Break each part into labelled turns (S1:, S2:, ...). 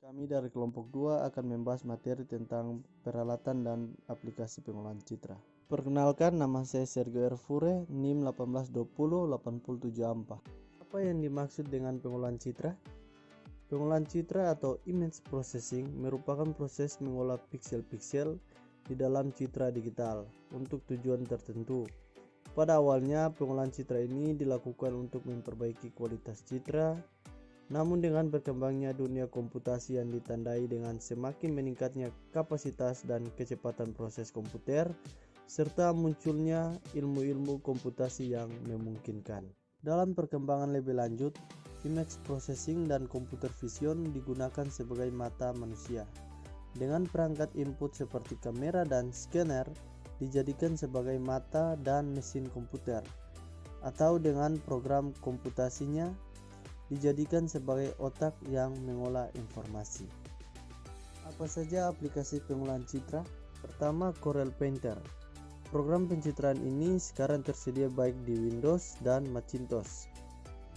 S1: Kami dari kelompok 2 akan membahas materi tentang peralatan dan aplikasi pengolahan citra. Perkenalkan, nama saya Sergio Erfure, NIM 182087 Apa yang dimaksud dengan pengolahan citra? Pengolahan citra atau image processing merupakan proses mengolah piksel-piksel di dalam citra digital untuk tujuan tertentu. Pada awalnya, pengolahan citra ini dilakukan untuk memperbaiki kualitas citra. Namun dengan berkembangnya dunia komputasi yang ditandai dengan semakin meningkatnya kapasitas dan kecepatan proses komputer, serta munculnya ilmu-ilmu komputasi yang memungkinkan. Dalam perkembangan lebih lanjut, image processing dan computer vision digunakan sebagai mata manusia. Dengan perangkat input seperti kamera dan scanner dijadikan sebagai mata dan mesin komputer, atau dengan program komputasinya dijadikan sebagai otak yang mengolah informasi. Apa saja aplikasi pengolahan citra? Pertama, Corel Painter. Program pencitraan ini sekarang tersedia baik di Windows dan Macintosh.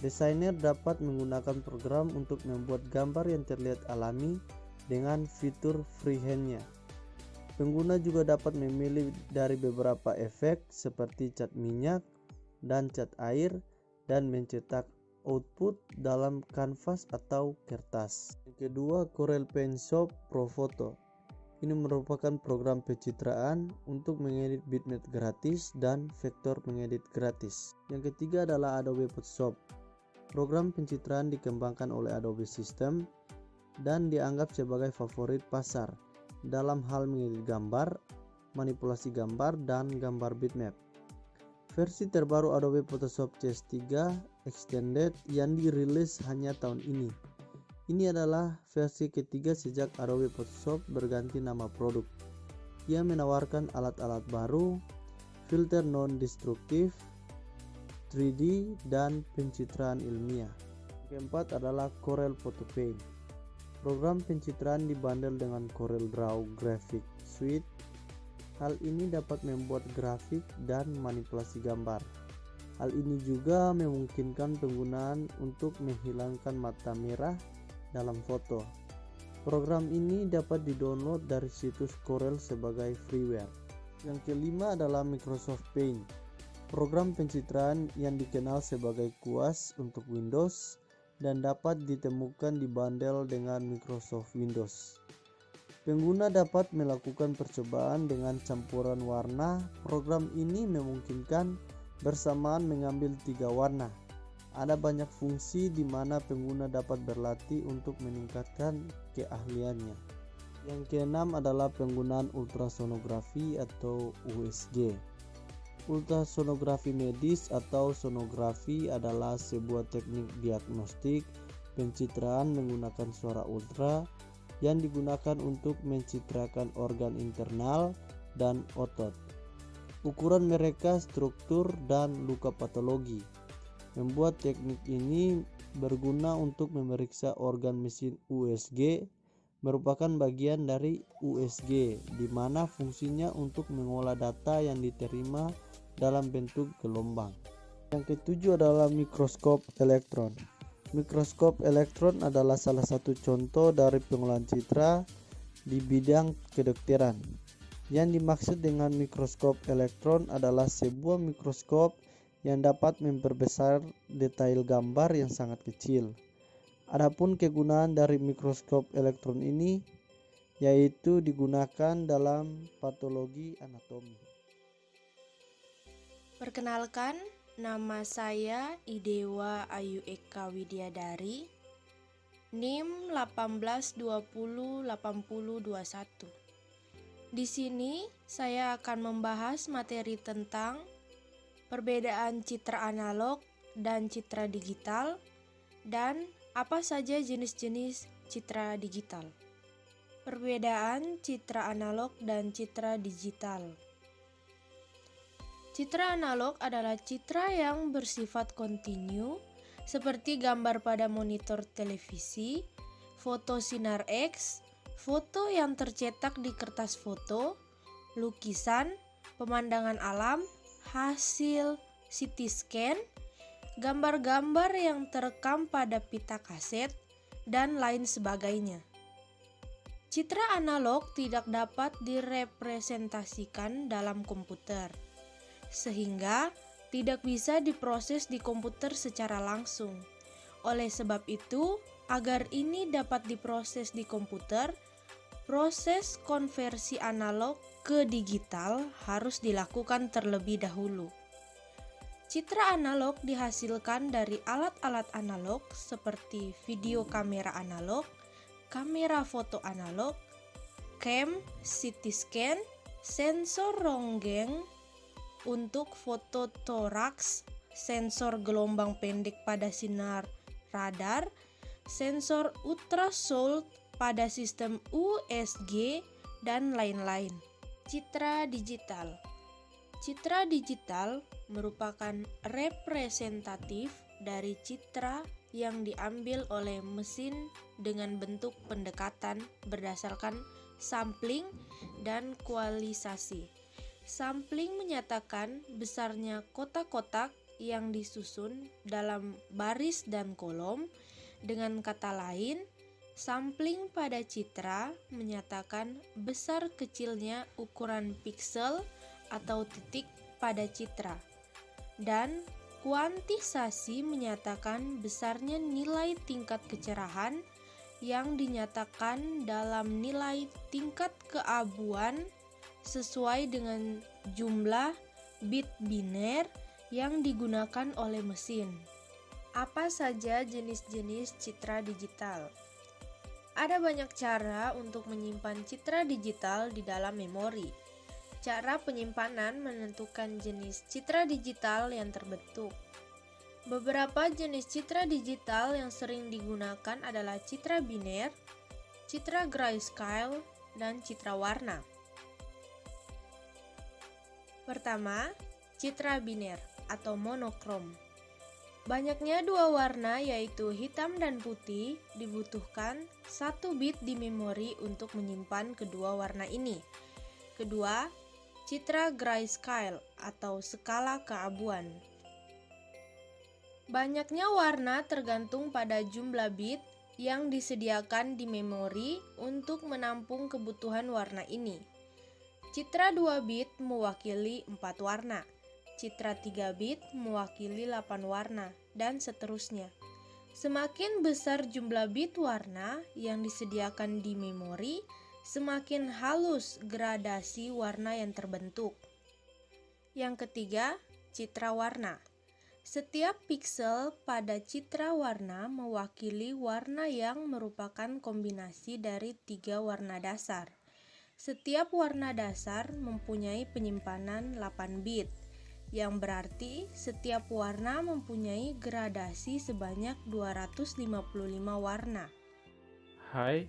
S1: Desainer dapat menggunakan program untuk membuat gambar yang terlihat alami dengan fitur freehand-nya. Pengguna juga dapat memilih dari beberapa efek seperti cat minyak dan cat air dan mencetak output dalam kanvas atau kertas. Yang kedua, Corel Paint Shop Pro Photo. Ini merupakan program pencitraan untuk mengedit bitmap gratis dan vektor mengedit gratis. Yang ketiga adalah Adobe Photoshop. Program pencitraan dikembangkan oleh Adobe System dan dianggap sebagai favorit pasar dalam hal mengedit gambar, manipulasi gambar, dan gambar bitmap. Versi terbaru Adobe Photoshop CS3 Extended yang dirilis hanya tahun ini. Ini adalah versi ketiga sejak Adobe Photoshop berganti nama produk. Ia menawarkan alat-alat baru, filter non-destruktif, 3D, dan pencitraan ilmiah. Keempat adalah Corel Photo Paint. Program pencitraan dibundle dengan Corel Draw Graphic Suite. Hal ini dapat membuat grafik dan manipulasi gambar. Hal ini juga memungkinkan penggunaan untuk menghilangkan mata merah dalam foto. Program ini dapat didownload dari situs Corel sebagai freeware. Yang kelima adalah Microsoft Paint. Program pencitraan yang dikenal sebagai kuas untuk Windows dan dapat ditemukan di bundle dengan Microsoft Windows. Pengguna dapat melakukan percobaan dengan campuran warna. Program ini memungkinkan bersamaan mengambil 3 warna. Ada banyak fungsi di mana pengguna dapat berlatih untuk meningkatkan keahliannya. Yang keenam adalah penggunaan ultrasonografi atau USG. Ultrasonografi medis atau sonografi adalah sebuah teknik diagnostik pencitraan menggunakan suara ultra yang digunakan untuk mencitrakan organ internal dan otot. Ukuran mereka, struktur, dan luka patologi. Membuat teknik ini berguna untuk memeriksa organ mesin USG merupakan bagian dari USG, di mana fungsinya untuk mengolah data yang diterima dalam bentuk gelombang. Yang ketujuh adalah mikroskop elektron. Mikroskop elektron adalah salah satu contoh dari pengolahan citra di bidang kedokteran. Yang dimaksud dengan mikroskop elektron adalah sebuah mikroskop yang dapat memperbesar detail gambar yang sangat kecil. Adapun kegunaan dari mikroskop elektron ini yaitu digunakan dalam patologi anatomi.
S2: Perkenalkan, nama saya Idewa Ayu Eka Widyadari, NIM 18208021. Di sini saya akan membahas materi tentang perbedaan citra analog dan citra digital dan apa saja jenis-jenis citra digital. Perbedaan citra analog dan citra digital. Citra analog adalah citra yang bersifat kontinu, seperti gambar pada monitor televisi, foto sinar X, foto yang tercetak di kertas foto, lukisan, pemandangan alam, hasil CT scan, gambar-gambar yang terekam pada pita kaset, dan lain sebagainya. Citra analog tidak dapat direpresentasikan dalam komputer, sehingga tidak bisa diproses di komputer secara langsung. Oleh sebab itu, agar ini dapat diproses di komputer, proses konversi analog ke digital harus dilakukan terlebih dahulu. Citra analog dihasilkan dari alat-alat analog seperti video kamera analog, kamera foto analog, cam, CT scan, sensor ronggen untuk foto toraks, sensor gelombang pendek pada sinar radar, sensor ultrasound pada sistem USG, dan lain-lain. Citra digital. Citra digital merupakan representatif dari citra yang diambil oleh mesin dengan bentuk pendekatan berdasarkan sampling dan kualisasi. Sampling menyatakan besarnya kotak-kotak yang disusun dalam baris dan kolom. Dengan kata lain, sampling pada citra menyatakan besar kecilnya ukuran piksel atau titik pada citra, dan kuantisasi menyatakan besarnya nilai tingkat kecerahan yang dinyatakan dalam nilai tingkat keabuan sesuai dengan jumlah bit biner yang digunakan oleh mesin. Apa saja jenis-jenis citra digital? Ada banyak cara untuk menyimpan citra digital di dalam memori. Cara penyimpanan menentukan jenis citra digital yang terbentuk. Beberapa jenis citra digital yang sering digunakan adalah citra biner, citra grayscale, dan citra warna. Pertama, citra biner atau monokrom. Banyaknya dua warna yaitu hitam dan putih dibutuhkan 1 bit di memori untuk menyimpan kedua warna ini. Kedua, citra grayscale atau skala keabuan. Banyaknya warna tergantung pada jumlah bit yang disediakan di memori untuk menampung kebutuhan warna ini. Citra 2 bit mewakili 4 warna, citra 3 bit mewakili 8 warna, dan seterusnya. Semakin besar jumlah bit warna yang disediakan di memori, semakin halus gradasi warna yang terbentuk. Yang ketiga, citra warna. Setiap piksel pada citra warna mewakili warna yang merupakan kombinasi dari 3 warna dasar. Setiap warna dasar mempunyai penyimpanan 8 bit, yang berarti setiap warna mempunyai gradasi sebanyak 255 warna.
S3: Hai,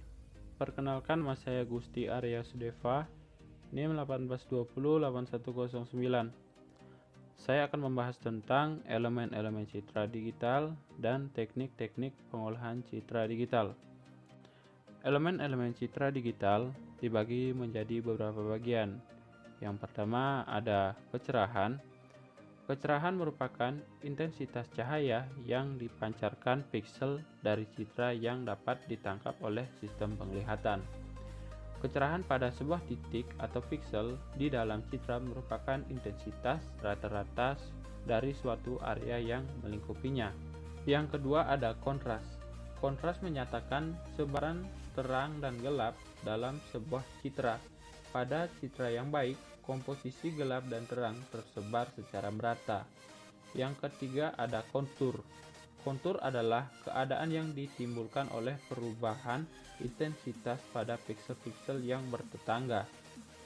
S3: perkenalkan nama saya Gusti Arya Sudeva, NIM 182081009. Saya akan membahas tentang elemen-elemen citra digital dan teknik-teknik pengolahan citra digital. Elemen-elemen citra digital dibagi menjadi beberapa bagian. Yang pertama ada kecerahan. Kecerahan merupakan intensitas cahaya yang dipancarkan piksel dari citra yang dapat ditangkap oleh sistem penglihatan. Kecerahan pada sebuah titik atau piksel di dalam citra merupakan intensitas rata-rata dari suatu area yang melingkupinya. Yang kedua ada kontras. Kontras menyatakan sebaran terang dan gelap dalam sebuah citra. Pada citra yang baik, komposisi gelap dan terang tersebar secara merata. Yang ketiga ada kontur. Kontur adalah keadaan yang ditimbulkan oleh perubahan intensitas pada piksel-piksel yang bertetangga.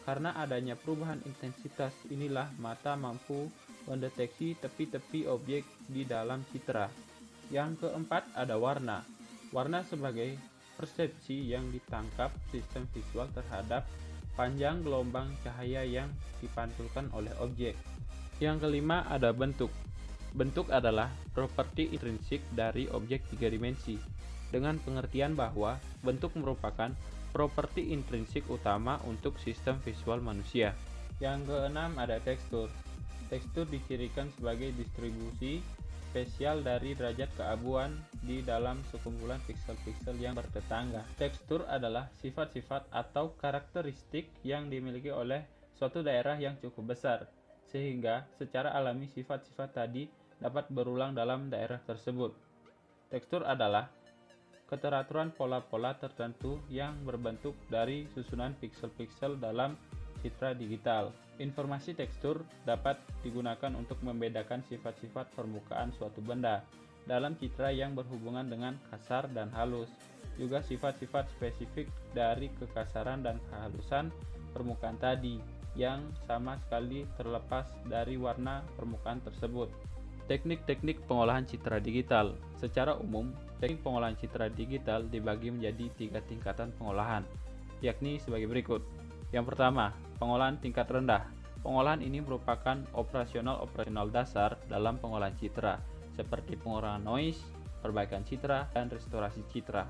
S3: Karena adanya perubahan intensitas inilah mata mampu mendeteksi tepi-tepi objek di dalam citra. Yang keempat ada warna. Warna sebagai persepsi yang ditangkap sistem visual terhadap panjang gelombang cahaya yang dipantulkan oleh objek. Yang kelima ada bentuk. Bentuk adalah properti intrinsik dari objek 3 dimensi, dengan pengertian bahwa bentuk merupakan properti intrinsik utama untuk sistem visual manusia. Yang keenam ada tekstur. Tekstur dicirikan sebagai distribusi spesial dari derajat keabuan di dalam sekumpulan piksel-piksel yang bertetangga. Tekstur adalah sifat-sifat atau karakteristik yang dimiliki oleh suatu daerah yang cukup besar, sehingga secara alami sifat-sifat tadi dapat berulang dalam daerah tersebut. Tekstur adalah keteraturan pola-pola tertentu yang berbentuk dari susunan piksel-piksel dalam citra digital. Informasi tekstur dapat digunakan untuk membedakan sifat-sifat permukaan suatu benda dalam citra yang berhubungan dengan kasar dan halus. Juga sifat-sifat spesifik dari kekasaran dan kehalusan permukaan tadi yang sama sekali terlepas dari warna permukaan tersebut. Teknik-teknik pengolahan citra digital. Secara umum, teknik pengolahan citra digital dibagi menjadi 3 tingkatan pengolahan, yakni sebagai berikut. Yang pertama, pengolahan tingkat rendah. Pengolahan ini merupakan operasional dasar dalam pengolahan citra, seperti pengurangan noise, perbaikan citra, dan restorasi citra.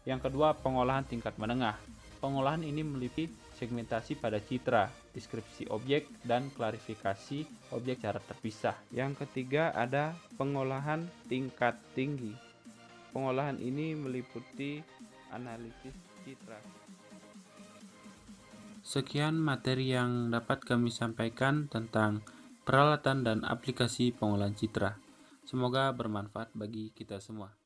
S3: Yang kedua, pengolahan tingkat menengah. Pengolahan ini meliputi segmentasi pada citra, deskripsi objek, dan klarifikasi objek secara terpisah. Yang ketiga ada pengolahan tingkat tinggi. Pengolahan ini meliputi analisis citra. Sekian materi yang dapat kami sampaikan tentang peralatan dan aplikasi pengolahan citra. Semoga bermanfaat bagi kita semua.